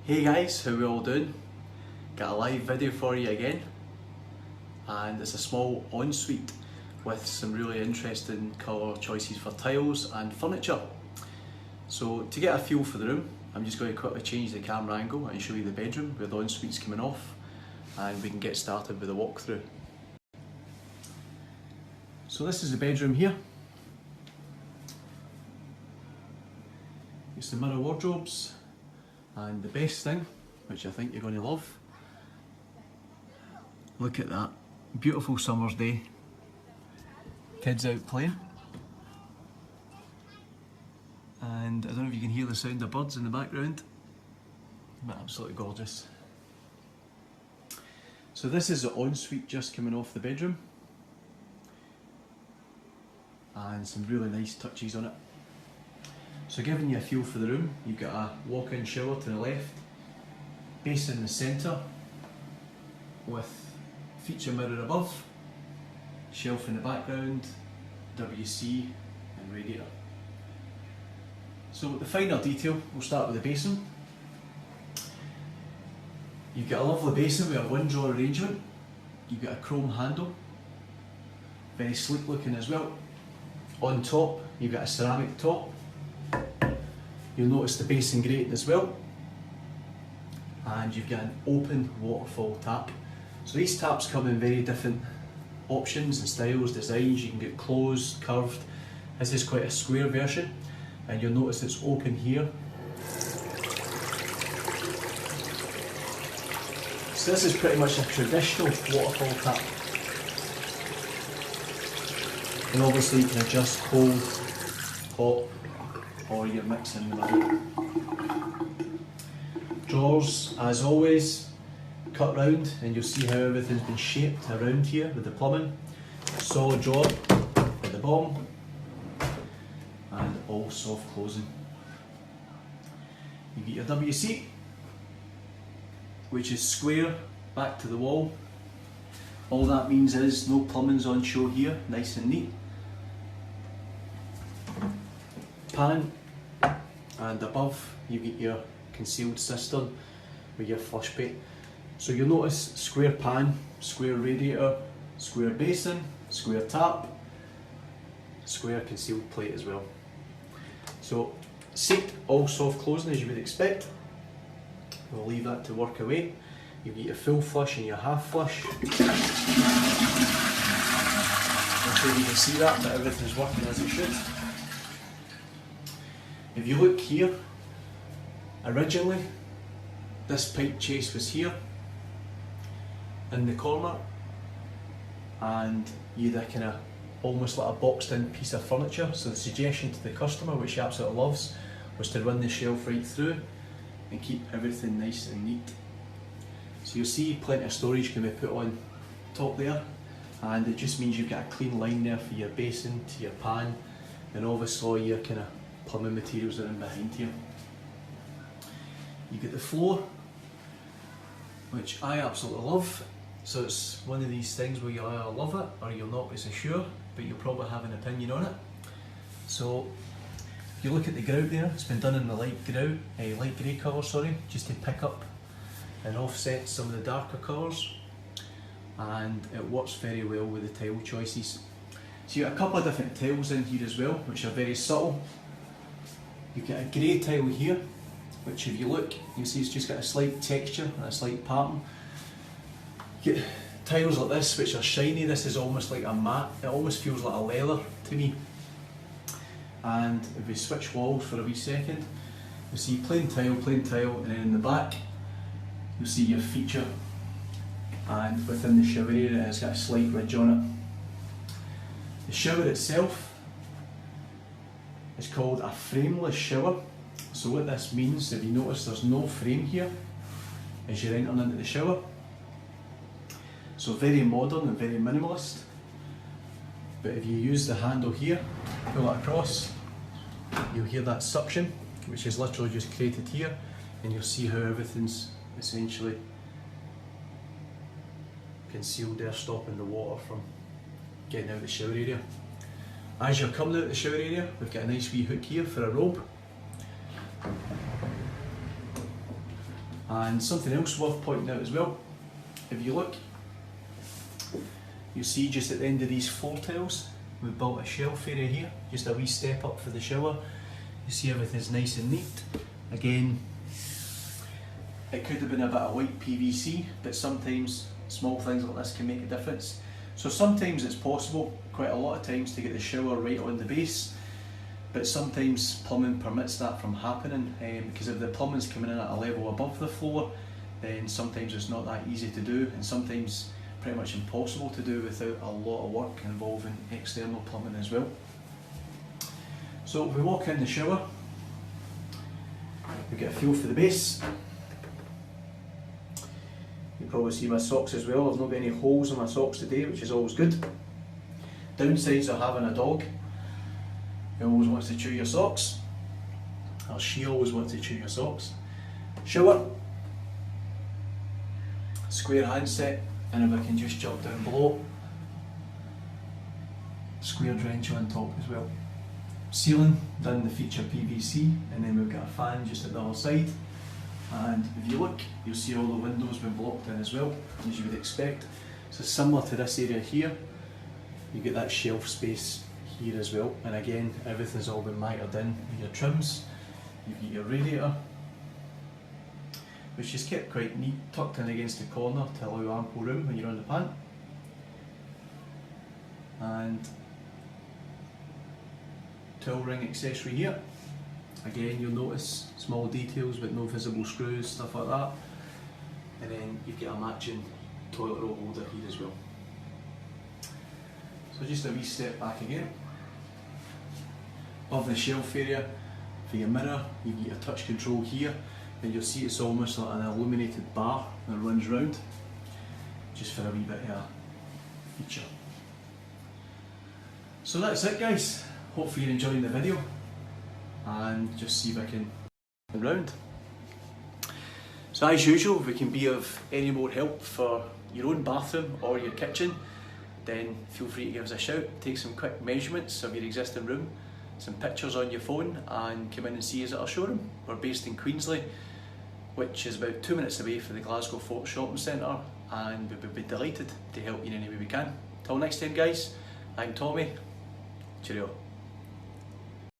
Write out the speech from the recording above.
Hey guys, how we all doing? Got a live video for you again, and it's a small ensuite with some really interesting colour choices for tiles and furniture. So to get a feel for the room, I'm just going to quickly change the camera angle and show you the bedroom where the ensuite's coming off, and we can get started with the walkthrough. So this is the bedroom here. It's the mirror wardrobes. And the best thing, which I think you're going to love, look at that, beautiful summer's day, kids out playing, and I don't know if you can hear the sound of birds in the background, but absolutely gorgeous. So this is the ensuite just coming off the bedroom, and some really nice touches on it. So giving you a feel for the room, you've got a walk-in shower to the left, basin in the centre with feature mirror above, shelf in the background, WC and radiator. So the finer detail, we'll start with the basin. You've got a lovely basin with a windrow arrangement, you've got a chrome handle, very sleek looking as well. On top you've got a ceramic top. You'll notice the basin grating as well, and you've got an open waterfall tap. So these taps come in very different options and styles, designs. You can get closed, curved. This is quite a square version, and you'll notice it's open here. So this is pretty much a traditional waterfall tap, and obviously you can adjust cold, hot, or you're mixing them in. Drawers, as always, cut round, and you'll see how everything's been shaped around here with the plumbing. Solid drawer at the bottom, and all soft closing. You get your WC, which is square back to the wall. All that means is no plumbing's on show here, nice and neat. Pan, and above you get your concealed cistern with your flush bait. So you'll notice square pan, square radiator, square basin, square tap, square concealed plate as well. So seat, all soft closing as you would expect. We'll leave that to work away. You get your full flush and your half flush. I'm sure you can see that, but everything's working as it should. If you look here, originally this pipe chase was here in the corner, and you had a kind of almost like a boxed in piece of furniture. So the suggestion to the customer, which she absolutely loves, was to run the shelf right through and keep everything nice and neat. So you'll see plenty of storage can be put on top there, and it just means you've got a clean line there for your basin to your pan, and obviously your kind of plumbing materials are in behind here. You get the floor, which I absolutely love. So it's one of these things where you'll either love it or you'll not be so sure, but you'll probably have an opinion on it. So if you look at the grout there, it's been done in the light grey colour, just to pick up and offset some of the darker colours, and it works very well with the tile choices. So you've got a couple of different tiles in here as well, which are very subtle. You've got a grey tile here, which if you look, you'll see it's just got a slight texture and a slight pattern. You get tiles like this, which are shiny. This is almost like a matte. It almost feels like a leather to me. And if we switch walls for a wee second, you'll see plain tile, and then in the back, you'll see your feature. And within the shower area, it's got a slight ridge on it. The shower itself is called a frameless shower. So what this means, if you notice, there's no frame here as you're entering into the shower. So very modern and very minimalist. But if you use the handle here, pull it across, you'll hear that suction, which is literally just created here, and you'll see how everything's essentially concealed there, stopping the water from getting out of the shower area. As you're coming out of the shower area, we've got a nice wee hook here for a robe. And something else worth pointing out as well, if you look, you'll see just at the end of these floor tiles, we've built a shelf area here, just a wee step up for the shower. You see everything's nice and neat. Again, it could have been a bit of white PVC, but sometimes small things like this can make a difference. So sometimes it's possible, quite a lot of times, to get the shower right on the base, but sometimes plumbing permits that from happening, because if the plumbing's coming in at a level above the floor, then sometimes it's not that easy to do, and sometimes pretty much impossible to do without a lot of work involving external plumbing as well. So if we walk in the shower, we get a feel for the base. You probably see my socks as well. I've not got any holes in my socks today, which is always good. Downsides of having a dog: he always wants to chew your socks, or she always wants to chew your socks. Shower, square handset, and if I can just jump down below, square drench on top as well. Ceiling, done the feature PVC, and then we've got a fan just at the other side. And if you look, you'll see all the windows been blocked in as well, as you would expect. So similar to this area here, you get that shelf space here as well. And again, everything's all been mitered in with your trims. You've got your radiator, which is kept quite neat, tucked in against the corner to allow ample room when you're on the pan. And towel ring accessory here. Again, you'll notice small details but no visible screws, stuff like that. And then you've got a matching toilet roll holder here as well. So just a wee step back again. Above the shelf area, for your mirror, you've got your touch control here, and you'll see it's almost like an illuminated bar that runs round, just for a wee bit of a feature. So that's it, guys. Hopefully you're enjoying the video, and just see if I can come round. So as usual, if we can be of any more help for your own bathroom or your kitchen, then feel free to give us a shout. Take some quick measurements of your existing room, some pictures on your phone, and come in and see us at our showroom. We're based in Queensley, which is about 2 minutes away from the Glasgow Fort Shopping Centre, and we would be delighted to help you in any way we can. Till next time, guys, I'm Tommy. Cheerio.